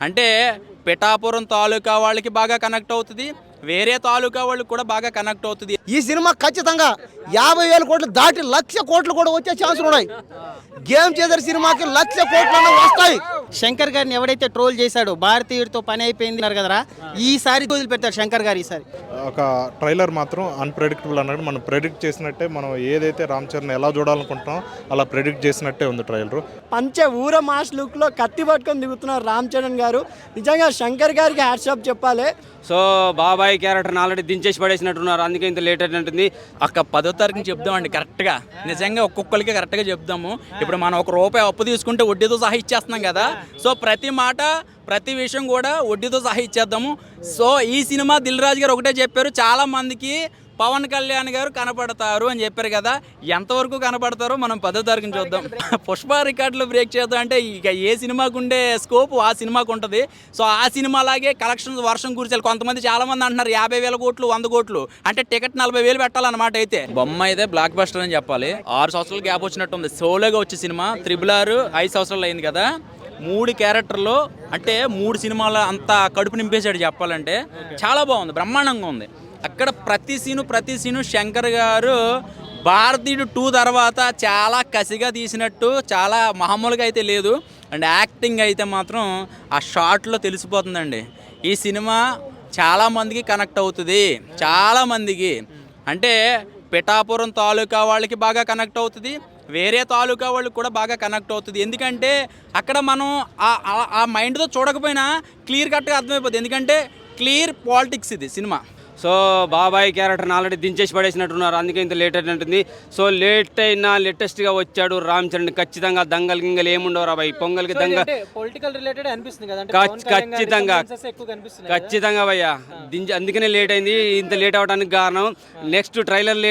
అంటే పిఠాపురం తాలూకా వాళ్ళకి బాగా కనెక్ట్ అవుతుంది, వేరే తాలూకా వాళ్ళకి కూడా బాగా కనెక్ట్ అవుతుంది. ఈ సినిమా ఖచ్చితంగా 50,000 కోట్లు దాటి 1,00,000 కోట్లు కూడా వచ్చే ఛాన్సులు ఉన్నాయి. గేమ్ చేసే సినిమాకి 1,00,000 కోట్లు వస్తాయి. శంకర్ గారిని ఎవడైతే ట్రోల్ చేశాడో భారతీయుడితో పని అయిపోయింది అన్నారు కదరా, ఈసారి వదిలిపెడతారు శంకర్ గారు. ఈసారి ఒక ట్రైలర్ మాత్రం అన్ప్రెడిక్టబుల్ అన్నట్టు మనం ప్రెడిక్ట్ చేసినట్టే, మనం ఏదైతే రామ్ చరణ్ ఎలా చూడాలనుకుంటున్నాం అలా ప్రెడిక్ట్ చేసినట్టే ఉంది ట్రైలర్. ఊర మాస్ లుక్లో కత్తి పట్టుకొని దిగుతున్నారు రామ్ చరణ్ గారు. నిజంగా శంకర్ గారికి హ్యాట్సాప్ చెప్పాలి. సో బాబాయ్ క్యారెక్టర్ని ఆల్రెడీ దించేసి పడేసినట్టున్నారు, అందుకే ఇంత లేట్ అయినట్టుంది. ఒక 10వ తారీఖుని చెప్దామండి కరెక్ట్గా, నిజంగా ఒక్కొక్కరికి కరెక్ట్గా చెప్దాము. ఇప్పుడు మనం ₹1 అప్పు తీసుకుంటే వడ్డీతో సహా ఇచ్చేస్తున్నాం కదా, సో ప్రతి మాట ప్రతి విషయం కూడా వడ్డీతో సహా ఇచ్చేద్దాము. సో ఈ సినిమా దిల్ రాజు గారు ఒకటే చెప్పారు, చాలా మందికి పవన్ కళ్యాణ్ గారు కనపడతారు అని చెప్పారు కదా, ఎంతవరకు కనపడతారో మనం 10వ తారీఖున చూద్దాం. పుష్ప రికార్డులు బ్రేక్ చేద్దాం అంటే ఇక ఏ సినిమాకు ఉండే స్కోప్ ఆ సినిమాకు ఉంటుంది. సో ఆ సినిమాలాగే కలెక్షన్స్ వర్షం కురిచాలి. కొంతమంది చాలా మంది అంటున్నారు 50,000 కోట్లు 100 కోట్లు అంటే టికెట్ 40,000 పెట్టాలన్నమాట. అయితే బొమ్మ అయితే బ్లాక్ బస్టర్ అని చెప్పాలి. 6 సంవత్సరాల గ్యాప్ వచ్చినట్టు ఉంది. సోలోగా వచ్చే సినిమా RRR 5 సంవత్సరాలు అయింది కదా, 3 క్యారెక్టర్లు అంటే 3 సినిమాల అంతా కడుపు నింపేశాడు చెప్పాలంటే. చాలా బాగుంది, బ్రహ్మాండంగా ఉంది. అక్కడ ప్రతి సీను శంకర్ గారు భారతీయుడు 2 తర్వాత చాలా కసిగా తీసినట్టు చాలా మామూలుగా అయితే లేదు. అండ్ యాక్టింగ్ అయితే మాత్రం ఆ షాట్లో తెలిసిపోతుందండి. ఈ సినిమా చాలామందికి కనెక్ట్ అవుతుంది, చాలామందికి. అంటే పిఠాపురం తాలూకా వాళ్ళకి బాగా కనెక్ట్ అవుతుంది, వేరే తాలూకా వాళ్ళకి కూడా బాగా కనెక్ట్ అవుతుంది. ఎందుకంటే అక్కడ మనం ఆ మైండ్తో చూడకపోయినా క్లియర్ కట్గా అర్థమైపోతుంది. ఎందుకంటే క్లియర్ పాలిటిక్స్ ఇది సినిమా. సో బాబాయ్ క్యారెక్టర్ని ఆల్రెడీ దించేసి పడేసినట్టున్నారు, అందుకే ఇంత లేట్ అయినట్టుంది. సో లేట్ అయినా లేటెస్ట్గా వచ్చాడు రామ్ చరణ్. ఖచ్చితంగా దంగల్ గింగల్ ఏముండవు రా బాయ్, పొంగల్కి దంగల్ ఖచ్చితంగా భయ్యా అందుకనే లేట్ అయింది. ఇంత లేట్ అవడానికి కారణం నెక్స్ట్ ట్రైలర్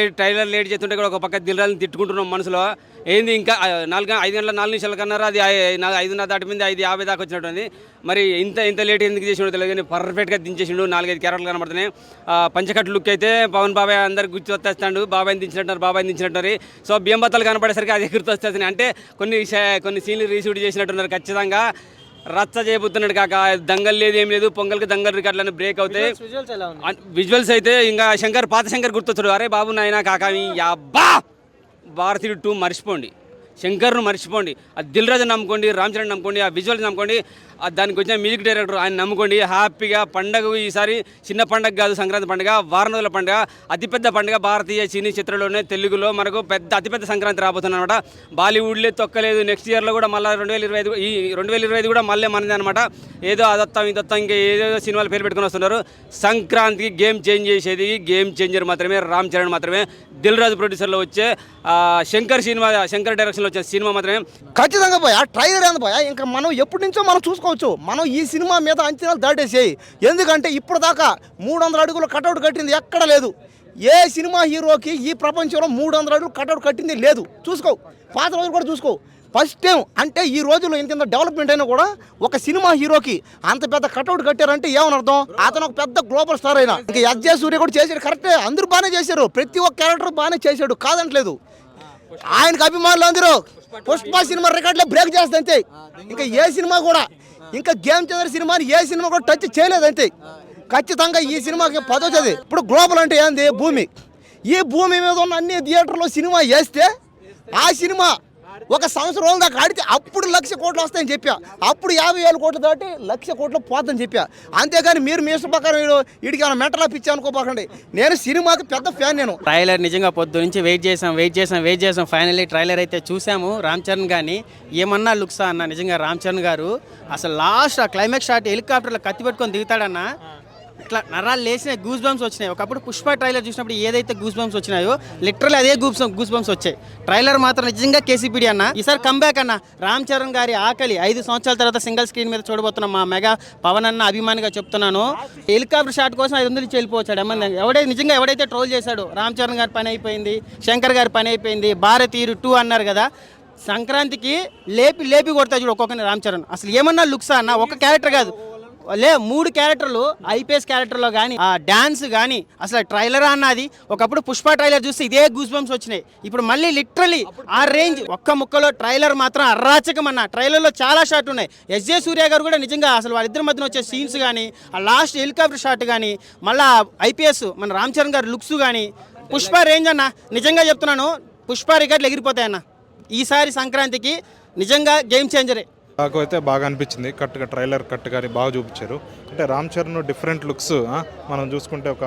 లేట్ చేస్తుంటే కూడా ఒక పక్క దిల్రాజుని తిట్టుకుంటున్నాం మనసులో. ఏంది ఇంకా 5 గంటల 4 నిమిషాల కన్నారా, అది 5:30 దాటిపోయింది, 5:50 దాకా వచ్చినట్టుంది. మరి ఇంత లేట్ ఎందుకు చేసిండో తెలియదు కానీ పర్ఫెక్ట్గా దించేసిండు. 4-5 క్యారెక్టర్లు కనబడుతున్నాయి. పంచకట్టు లుక్ అయితే పవన్ బాబాయ్ అందరికి గుర్తు వచ్చేస్తాడు. బాబాయ్ని దించినట్టున్నారు. సో బియ్యం బత్తలు కనపడేసరికి అది గుర్తు వచ్చేస్తున్నాయి. అంటే కొన్ని సీన్లు రీషూట్ చేసినట్టున్నారు. ఖచ్చితంగా రచ్చ చేయబోతున్నాడు కాక, దంగల్ లేదు ఏం లేదు. పొంగల్కి దంగల్ రికార్డులను బ్రేక్ అవుతాయి. విజువల్స్ అయితే ఇంకా పాత శంకర్ గుర్తొచ్చాడు. అరే బాబు నాయనా కాక అబ్బా భారతీయుడు 2 మర్చిపోండి, శంకర్ను మర్చిపోండి. ఆ దిల్ రాజు నమ్ముకోండి, రామ్ చరణ్ నమ్ముకోండి, ఆ విజువల్స్ నమ్ముకోండి, దానికి వచ్చిన మ్యూజిక్ డైరెక్టర్ ఆయన నమ్ముకోండి. హ్యాపీగా పండగ ఈసారి చిన్న పండగ కాదు, సంక్రాంతి పండుగ, వారం రోజుల పండుగ, అతిపెద్ద పండుగ. భారతీయ సినీ చిత్రంలోనే తెలుగులో మనకు అతిపెద్ద సంక్రాంతి రాబోతుంది అనమాట. బాలీవుడ్లే తొక్కలేదు. నెక్స్ట్ ఇయర్లో కూడా మళ్ళీ 2025 కూడా మళ్ళీ మనది అనమాట. ఏదో అదొత్తాం ఇదొత్తాం ఇంకా ఏదో సినిమాలు పేరు పెట్టుకుని వస్తున్నారు. సంక్రాంతికి గేమ్ చేంజ్ చేసేది గేమ్ చేంజర్ మాత్రమే, రామ్ చరణ్ మాత్రమే. దిల్ రాజు ప్రొడ్యూసర్లో వచ్చే శంకర్ డైరెక్షన్లో వచ్చే సినిమా మాత్రమే. ఖచ్చితంగా పోయా ట్రైలర్ ఏంది పోయా, ఇంకా మనం ఎప్పటి నుంచో మనం చూసుకోవచ్చు. మనం ఈ సినిమా మీద అంచనాలు దాటేసేయి. ఎందుకంటే ఇప్పుడు దాకా 300 అడుగులు కటౌట్ కట్టింది ఎక్కడ లేదు. ఏ సినిమా హీరోకి ఈ ప్రపంచంలో 300 అడుగులు కటౌట్ కట్టింది లేదు. చూసుకో, పాత రోజులు కూడా చూసుకో. ఫస్ట్ టైం అంటే ఈ రోజుల్లో ఇంత డెవలప్మెంట్ అయినా కూడా ఒక సినిమా హీరోకి అంత పెద్ద కటౌట్ కట్టారంటే ఏమని అర్థం? అతను ఒక పెద్ద గ్లోబల్ స్టార్ అయినా. ఇంకా ఎస్జే సూర్య కూడా చేశాడు, కరెక్టే. అందరూ బాగానే చేశారు, ప్రతి ఒక్క క్యారెక్టర్ బాగానే చేశాడు, కాదంటలేదు. ఆయనకు అభిమానులు అందరూ పుష్ప సినిమా రికార్డులో బ్రేక్ చేస్తుంది అంతే. ఇంకా ఏ సినిమా కూడా, ఇంకా గేమ్ చేంజర్ సినిమాని ఏ సినిమా కూడా టచ్ చేయలేదు అంతే. ఖచ్చితంగా ఈ సినిమాకి 10వ తేదీ. ఇప్పుడు గ్లోబల్ అంటే ఏంది? భూమి. ఈ భూమి మీద ఉన్న అన్ని థియేటర్లో సినిమా వేస్తే ఆ సినిమా 1 సంవత్సరం దాకా ఆడితే అప్పుడు 1,00,000 కోట్లు వస్తాయని చెప్పా. అప్పుడు 50,000 కోట్లు దాటి 1,00,000 కోట్లు పోతుందని చెప్పా. అంతేగాని మీరు మీ ఇష్ట ప్రకారం వీడికి ఏమైనా మెంటలా పిచ్చి అనుకోపోకండి. నేను సినిమాకి పెద్ద ఫ్యాన్. నేను ట్రైలర్ నిజంగా పొద్దు నుంచి వెయిట్ చేసాం. ఫైనల్లీ ట్రైలర్ అయితే చూసాము. రామ్ చరణ్ గారిని ఏమన్నా లుక్సా అన్న, నిజంగా రామ్ చరణ్ గారు అసలు లాస్ట్ ఆ క్లైమాక్స్ షాట్ హెలికాప్టర్లో కత్తి పెట్టుకొని దిగుతాడన్న, ఇట్లా నరాలు లేచిన గూస్ బంప్స్ వచ్చినాయి. ఒకప్పుడు పుష్ప ట్రైలర్ చూసినప్పుడు ఏదైతే గూస్ బంప్స్ వచ్చినాయో లిటరల్లీ అదే గూస్ బంప్స్ వచ్చాయి. ట్రైలర్ మాత్రం నిజంగా కేసీపీడీ అన్న. ఈసారి కంబ్యాక్ అన్న. రామ్ చరణ్ గారి ఆకలి 5 సంవత్సరాల తర్వాత సింగిల్ స్క్రీన్ మీద చూడబోతున్నాం. మా మెగా పవన్ అన్న అభిమానిగా చెప్తున్నాను. హెలికాప్టర్ షాట్ కోసం 500 నుంచి వెళ్ళిపోవచ్చాడు. నిజంగా ఎవడైతే ట్రోల్ చేశాడు రామ్ చరణ్ గారి పని అయిపోయింది, శంకర్ గారి పని అయిపోయింది, భారతీయుడు 2 అన్నారు కదా, సంక్రాంతికి లేపి కొడతా చూడు ఒక్కొక్కరిని రామ్ చరణ్. అసలు ఏమన్నా లుక్సా అన్న? ఒక క్యారెక్టర్ కాదు, మూడు క్యారెక్టర్లు ఐపీఎస్ క్యారెక్టర్లో కానీ ఆ డాన్స్ కానీ అసలు ట్రైలర్ అన్నది ఒకప్పుడు పుష్ప ట్రైలర్ చూస్తే ఇదే గూస్ బంప్స్ వచ్చినాయి. ఇప్పుడు మళ్ళీ లిటరలీ ఆ రేంజ్ ఒక్క ముక్కలో ట్రైలర్ మాత్రం అరాచకం అన్న. ట్రైలర్లో చాలా షాట్ ఉన్నాయి. ఎస్జే సూర్య గారు కూడా నిజంగా అసలు వాళ్ళిద్దరి మధ్యన వచ్చే సీన్స్ కానీ ఆ లాస్ట్ హెలికాప్టర్ షాట్ కానీ మళ్ళీ ఐపీఎస్ మన రామ్ చరణ్ గారి లుక్స్ కానీ పుష్ప రేంజ్ అన్న. నిజంగా చెప్తున్నాను, పుష్ప రికార్డులు ఎగిరిపోతాయన్న ఈసారి సంక్రాంతికి. నిజంగా గేమ్ చేంజరే. నాకు అయితే బాగా అనిపించింది. కట్టుగా ట్రైలర్ కట్ కానీ బాగా చూపించారు. అంటే రామ్ చరణ్ డిఫరెంట్ లుక్స్ మనం చూసుకుంటే ఒక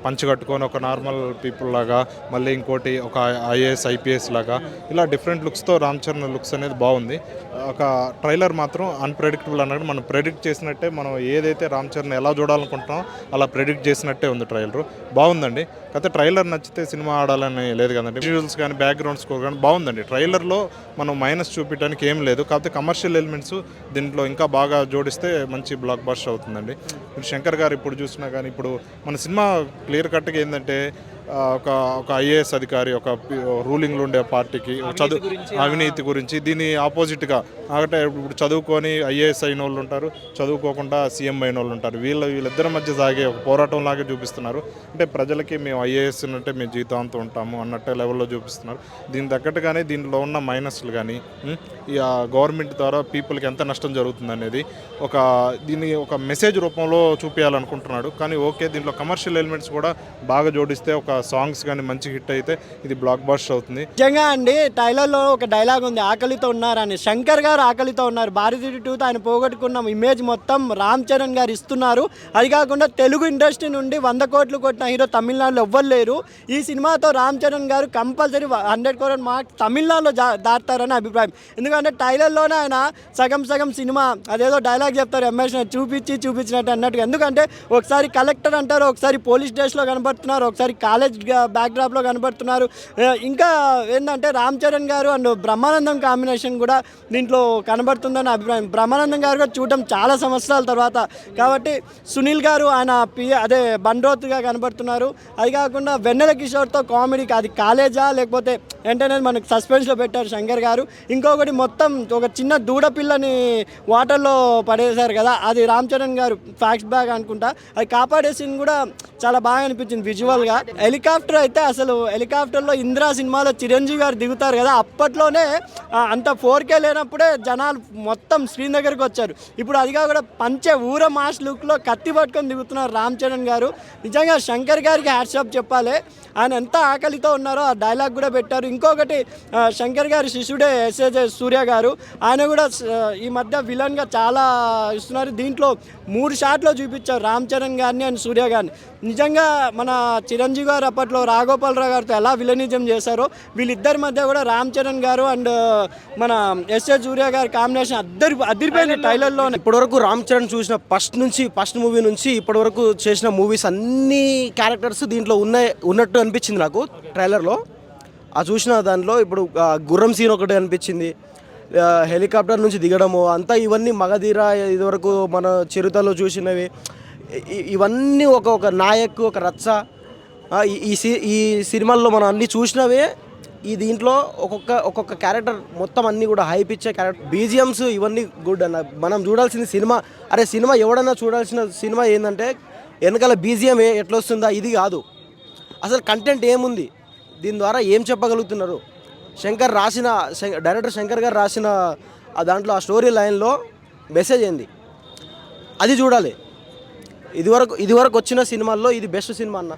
పంచ్ కట్టుకొని ఒక నార్మల్ పీపుల్ లాగా, మళ్ళీ ఇంకోటి ఒక ఐఏఎస్ ఐపీఎస్ లాగా, ఇలా డిఫరెంట్ లుక్స్తో రామ్ చరణ్ లుక్స్ అనేది బాగుంది. ఒక ట్రైలర్ మాత్రం అన్ప్రెడిక్టబుల్ అన్నట్టు మనం ప్రెడిక్ట్ చేసినట్టే, మనం ఏదైతే రామ్ చరణ్ ఎలా చూడాలనుకుంటున్నామో అలా ప్రెడిక్ట్ చేసినట్టే ఉంది ట్రైలర్. బాగుందండి. కాకపోతే ట్రైలర్ నచ్చితే సినిమా ఆడాలని లేదు కదండి. విజువల్స్ కానీ బ్యాక్గ్రౌండ్ స్కోర్ కానీ బాగుందండి. ట్రైలర్లో మనం మైనస్ చూపించడానికి ఏం లేదు. కాకపోతే కమర్షియల్ ఎలిమెంట్స్ దీంట్లో ఇంకా బాగా జోడిస్తే మంచి బ్లాక్ బస్టర్ అవుతుందండి. ఇప్పుడు శంకర్ గారు ఇప్పుడు చూసినా కానీ ఇప్పుడు మన సినిమా క్లియర్ కట్గా ఏంటంటే ఒక ఐఏఎస్ అధికారి ఒక రూలింగ్లో ఉండే పార్టీకి అవినీతి గురించి దీని ఆపోజిట్గా అంటే ఇప్పుడు చదువుకొని ఐఏఎస్ అయిన వాళ్ళు ఉంటారు, చదువుకోకుండా సీఎం అయిన వాళ్ళు ఉంటారు. వీళ్ళిద్దరి మధ్య సాగే ఒక పోరాటం లాగా చూపిస్తున్నారు. అంటే ప్రజలకి మేము ఐఏఎస్ అంటే మేము జీవితాంతం ఉంటాము అన్నట్టే లెవెల్లో చూపిస్తున్నారు. దీని తగ్గట్టుగానే దీనిలో ఉన్న మైనస్లు కానీ ఈ గవర్నమెంట్ ద్వారా పీపుల్కి ఎంత నష్టం జరుగుతుంది అనేది దీన్ని ఒక మెసేజ్ రూపంలో చూపించాలనుకుంటున్నాడు. కానీ ఓకే, దీంట్లో కమర్షియల్ ఎలిమెంట్స్ కూడా బాగా జోడిస్తే ఒక సాంగ్స్ కానీ మంచి హిట్ అయితే ఇది బ్లాక్ బస్టర్ అవుతుంది. నిజంగా అండి, ట్రైలర్లో ఒక డైలాగ్ ఉంది, ఆకలితో ఉన్నారని. శంకర్ గారు ఆకలితో ఉన్నారు. భారతీయుడు 2 ఆయన పోగొట్టుకున్న ఇమేజ్ మొత్తం రామ్ చరణ్ గారు ఇస్తున్నారు. అది కాకుండా తెలుగు ఇండస్ట్రీ నుండి 100 కోట్లు కొట్టిన హీరో తమిళనాడులో ఎవ్వరు లేరు. ఈ సినిమాతో రామ్ చరణ్ గారు కంపల్సరీ 100 crore మార్క్ తమిళనాడులో దాటారని అభిప్రాయం. ఎందుకంటే ట్రైలర్లోనే ఆయన సగం సినిమా అదేదో డైలాగ్ చెప్తారు, ఎమోషన్ చూపించినట్టు అన్నట్టుగా. ఎందుకంటే ఒకసారి కలెక్టర్ అంటారు, ఒకసారి పోలీస్ స్టేషన్లో కనబడుతున్నారు, ఒకసారి కాలేజ్ బ్యాక్డ్రాప్లో కనబడుతున్నారు. ఇంకా ఏంటంటే రామ్ చరణ్ గారు అండ్ బ్రహ్మానందం కాంబినేషన్ కూడా దీంట్లో కనబడుతుందని అభిప్రాయం. బ్రహ్మానందం గారు కూడా చూడటం చాలా సంవత్సరాల తర్వాత కాబట్టి సునీల్ గారు ఆయన బండ్రోత్గా కనబడుతున్నారు. అది కాకుండా వెన్నెల కిషోర్తో కామెడీకి అది కాలేజా లేకపోతే ఏంటనేది మనకు సస్పెన్స్లో పెట్టారు శంకర్ గారు. ఇంకొకటి మొత్తం ఒక చిన్న దూడపిల్లని వాటర్లో పడేశారు కదా, అది రామ్ చరణ్ గారు ఫ్యాక్ట్ బ్యాగ్ అనుకుంటా. అది కాపాడే సీన్ కూడా చాలా బాగా అనిపించింది విజువల్గా. హెలికాప్టర్ అయితే అసలు హెలికాప్టర్లో ఇందిరా సినిమాలో చిరంజీవి గారు దిగుతారు కదా, అప్పట్లోనే అంత 4K లేనప్పుడే జనాలు మొత్తం స్క్రీన్ దగ్గరికి వచ్చారు. ఇప్పుడు అదిగా కూడా ఊర మాస్ లుక్లో కత్తి పట్టుకొని దిగుతున్నారు రామ్ చరణ్ గారు. నిజంగా శంకర్ గారికి హ్యాట్సాప్ చెప్పాలి. ఆయన ఎంత ఆకలితో ఉన్నారో ఆ డైలాగ్ కూడా పెట్టారు. ఇంకొకటి శంకర్ గారి శిష్యుడే ఎస్ఏ సూర్య గారు, ఆయన కూడా ఈ మధ్య విలన్గా చాలా ఇస్తున్నారు. దీంట్లో 3 షాట్లో చూపించారు రామ్ చరణ్ గారిని అండ్ సూర్య గారిని. నిజంగా మన చిరంజీవి గారు అప్పట్లో రాఘోపాలరావు గారితో ఎలా విలనిజం చేశారో వీళ్ళిద్దరి మధ్య కూడా రామ్ చరణ్ గారు అండ్ మన ఎస్ఏ సూర్య గారి కాంబినేషన్ అదిరిపోయింది ట్రైలర్లో. ఇప్పటివరకు రామ్ చరణ్ చూసిన ఫస్ట్ మూవీ నుంచి ఇప్పటివరకు చేసిన మూవీస్ అన్ని క్యారెక్టర్స్ దీంట్లో ఉన్నట్టు అనిపించింది నాకు ట్రైలర్లో. ఆ చూసిన దాంట్లో ఇప్పుడు గుర్రం సీన్ ఒకటి అనిపించింది, హెలికాప్టర్ నుంచి దిగడము అంతా ఇవన్నీ మగధీర ఇదివరకు మన చిరుతలో చూసినవి ఇవన్నీ ఒక నాయక్ ఒక రచ్చ ఈ సినిమాల్లో మనం అన్నీ చూసినవే. ఈ దీంట్లో ఒక్కొక్క క్యారెక్టర్ మొత్తం అన్నీ కూడా హైప్ ఇచ్చే క్యారెక్టర్, బీజిఎమ్స్ ఇవన్నీ గుడ్ అన్న. మనం చూడాల్సిన సినిమా ఎవడన్నా చూడాల్సిన సినిమా ఏంటంటే వెనకాల బీజిఎం ఎట్లా వస్తుందా ఇది కాదు, అసలు కంటెంట్ ఏముంది, దీని ద్వారా ఏం చెప్పగలుగుతున్నారు. డైరెక్టర్ శంకర్ గారు రాసిన దాంట్లో ఆ స్టోరీ లైన్లో మెసేజ్ ఏంది అది చూడాలి. ఇదివరకు వచ్చిన సినిమాల్లో ఇది బెస్ట్ సినిమా అన్న.